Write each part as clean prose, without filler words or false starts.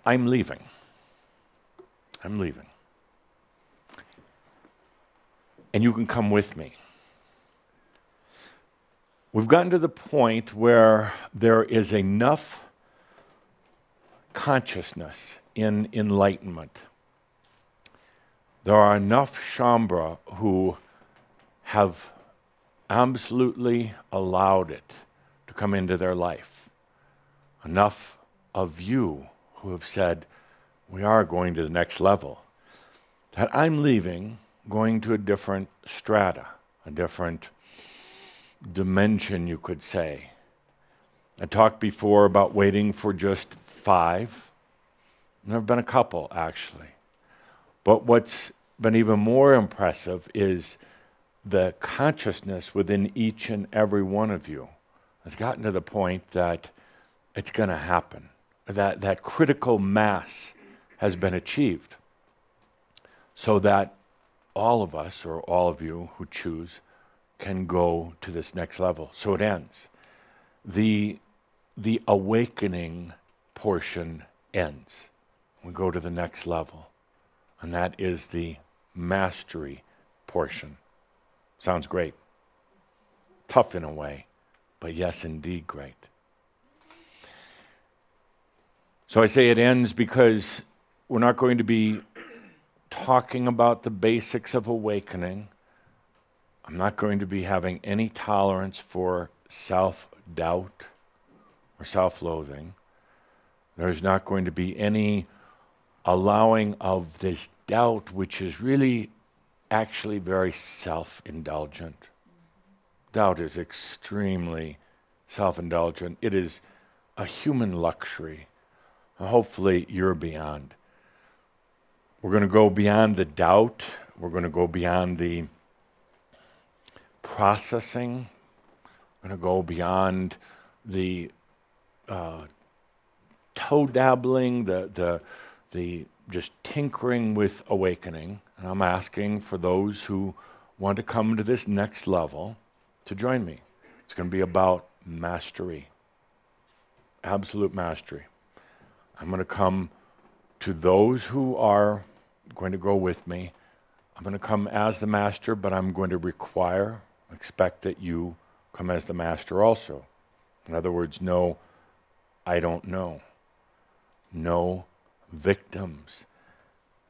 I'm leaving. I'm leaving. And you can come with me. We've gotten to the point where there is enough consciousness in enlightenment. There are enough Shambra who have absolutely allowed it to come into their life. Enough of you who have said, we are going to the next level. That I'm leaving, going to a different strata, a different dimension, you could say. I talked before about waiting for just 5. There have been a couple, actually. But what's been even more impressive is the consciousness within each and every one of you has gotten to the point that it's going to happen. That critical mass has been achieved. So that all of us, or all of you who choose, can go to this next level. So it ends. The awakening portion ends. We go to the next level. And that is the mastery portion. Sounds great. Tough in a way, but yes, indeed great. So I say it ends because we're not going to be talking about the basics of awakening. I'm not going to be having any tolerance for self-doubt or self-loathing. There's not going to be any allowing of this doubt, which is really actually very self-indulgent. Doubt is extremely self-indulgent. It is a human luxury. Hopefully you're beyond. We're going to go beyond the doubt. We're going to go beyond the processing. We're going to go beyond the toe dabbling, the just tinkering with awakening. And I'm asking for those who want to come to this next level to join me. It's going to be about mastery, absolute mastery. I'm going to come to those who are going to go with me. I'm going to come as the master, but I'm going to expect that you come as the master also. In other words, no, I don't know. No victims.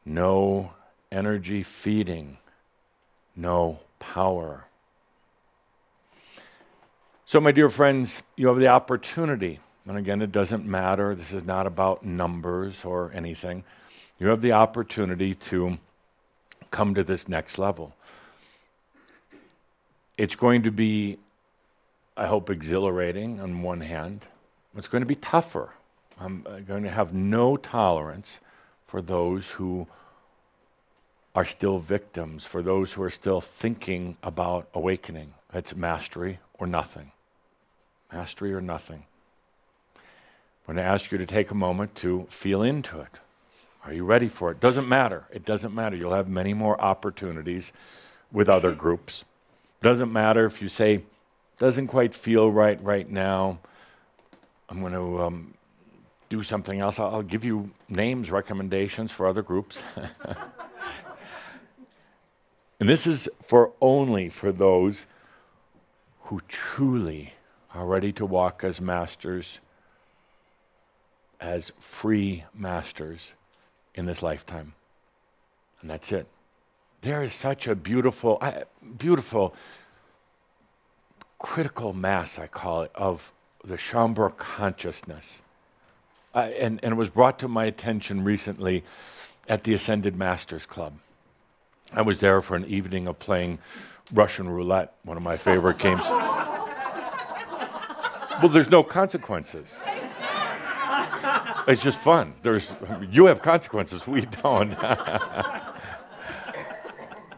No energy feeding. No power. So my dear friends, you have the opportunity. And again, it doesn't matter. This is not about numbers or anything. You have the opportunity to come to this next level. It's going to be, I hope, exhilarating on one hand. It's going to be tougher. I'm going to have no tolerance for those who are still victims, for those who are still thinking about awakening. It's mastery or nothing. Mastery or nothing. I'm going to ask you to take a moment to feel into it. Are you ready for it? Doesn't matter. It doesn't matter. You'll have many more opportunities with other groups. Doesn't matter if you say, doesn't quite feel right now. I'm going to do something else. I'll give you names, recommendations for other groups. And this is only for those who truly are ready to walk as masters, as free masters in this lifetime. And that's it. There is such a beautiful, beautiful critical mass, I call it, of the Shambra consciousness. And it was brought to my attention recently at the Ascended Masters Club. I was there for an evening of playing Russian roulette, one of my favorite games. Well, there's no consequences. It's just fun. You have consequences, we don't.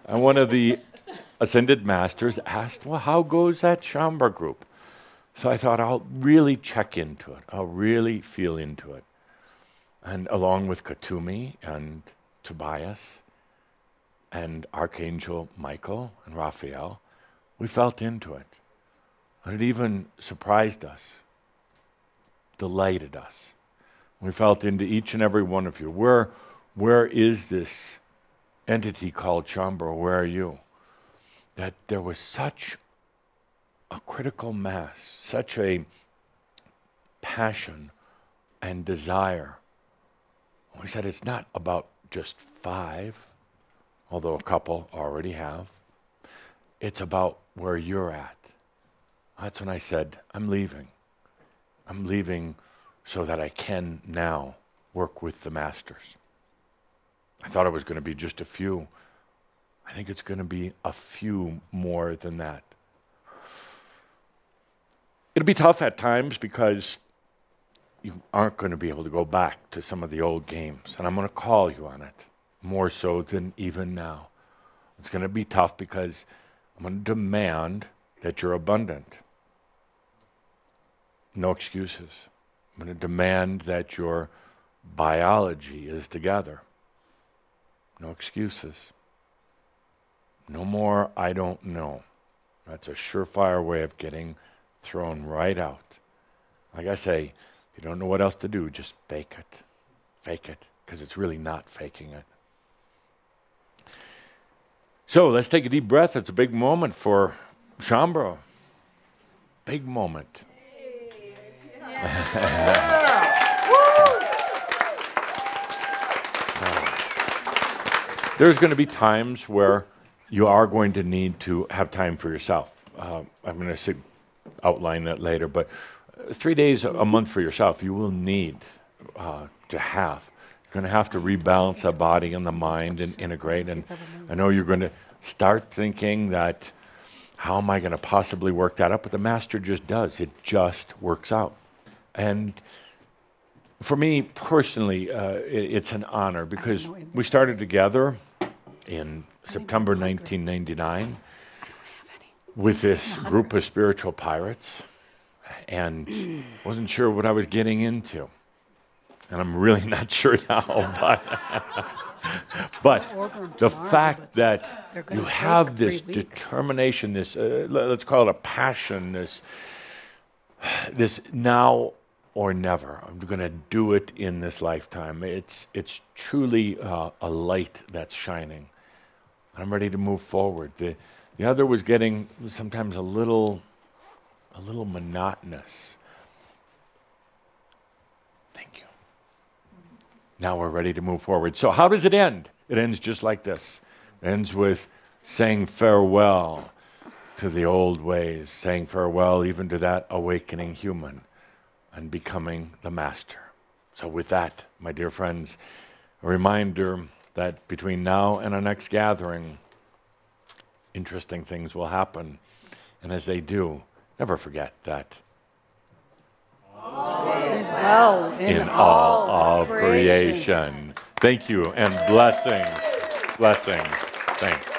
And one of the Ascended Masters asked, well, how goes that Shambra group? So I thought, I'll really check into it. I'll really feel into it. And along with Katumi and Tobias and Archangel Michael and Raphael, we felt into it. And it even surprised us, delighted us. We felt into each and every one of you. Where is this entity called Shambhala? Where are you? That there was such a critical mass, such a passion and desire. We said it's not about just 5, although a couple already have. It's about where you're at. That's when I said, I'm leaving. I'm leaving so that I can now work with the masters. I thought it was going to be just a few. I think it's going to be a few more than that. It'll be tough at times because you aren't going to be able to go back to some of the old games, and I'm going to call you on it, more so than even now. It's going to be tough because I'm going to demand that you're abundant. No excuses. I'm going to demand that your biology is together. No excuses. No more, I don't know. That's a surefire way of getting thrown right out. Like I say, if you don't know what else to do, just fake it. Fake it, because it's really not faking it. So let's take a deep breath. It's a big moment for Shambhala. Big moment. There's going to be times where you are going to need to have time for yourself. I'm going to outline that later, but 3 days a month for yourself, you will need to have. You're going to have to rebalance the body and the mind and integrate. And I know you're going to start thinking that, how am I going to possibly work that up? But the master just does. It just works out. And for me personally, it's an honor because we started together in September 1999 with this group of spiritual pirates, and wasn't sure what I was getting into. And I'm really not sure now, but the fact that you have this determination, this, let's call it a passion, this now or never, I'm going to do it in this lifetime. It's truly a light that's shining. I'm ready to move forward. The other was getting sometimes a little monotonous. Thank you. Now we're ready to move forward. So how does it end? It ends just like this. It ends with saying farewell to the old ways, saying farewell even to that awakening human, and becoming the master. So with that, my dear friends, a reminder that between now and our next gathering, interesting things will happen. And as they do, never forget that in all of creation. Thank you, and blessings. Blessings. Thanks.